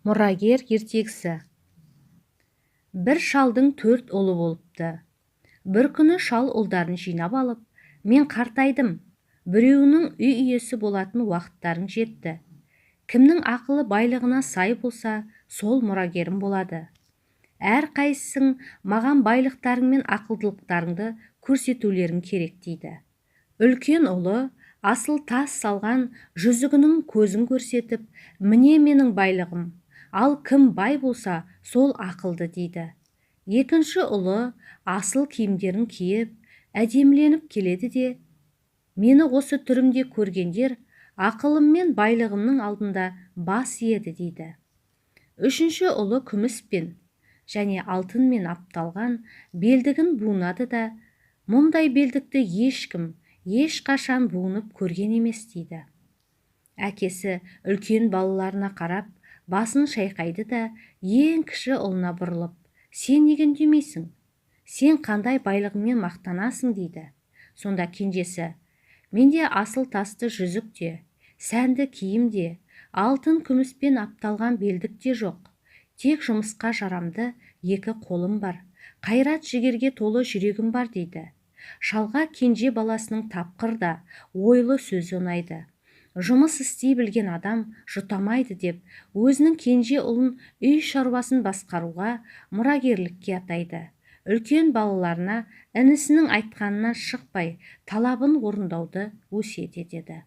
Мұрагер ертегісі. Бір шалдың 4 ұлы болыпты. Бір күні шал ұлдарын жинап алып, мен қартайдым, біреуінің үй иесі болатын уақыттарың жетті. Кімнің ақылы байлығына сай болса, сол мұрагерім болады. Әр қайсың маған байлықтарың мен ақылдылықтарыңды көрсетулерің керек дейді. Үлкен ұлы асыл тас салған жүзігінің көзін көрсетіп, міне менің байлығым, ал кім бай болса, сол ақылды дейді. Екінші ұлы асыл киімдерін киіп, әдеміленіп келеді де, мені осы түрімде көргендер ақылым мен байлығымның алдында бас иеді дейді. Үшінші ұлы күміспен және алтынмен апталған белдігін буынады да, мұндай белдікті ешкім ешқашан буынып көрген емес дейді. Әкесі үлкен балаларына қарап, басын шайқайды да, ең кіші ұлына бұрылып, сен неге үндемейсің? Сен қандай байлығыңмен мақтанасың дейді. Сонда кенжесі, менде асыл тасты жүзік те, сәнді киім де, алтын күміспен апталған белдік те жоқ. Тек жұмысқа жарамды 2 қолым бар, қайрат жігерге толы жүрегім бар дейді. Шалға кенже баласының тапқыр да, ойлы сөзі ұнайды. Жұмыс істей білген адам жұтамайды деп, өзінің кенже ұлын үй шаруасын басқаруға, мұрагерлікке атайды. Үлкен балаларына інісінің айтқанынан шықпай, талабын орындауды өсиет етеді.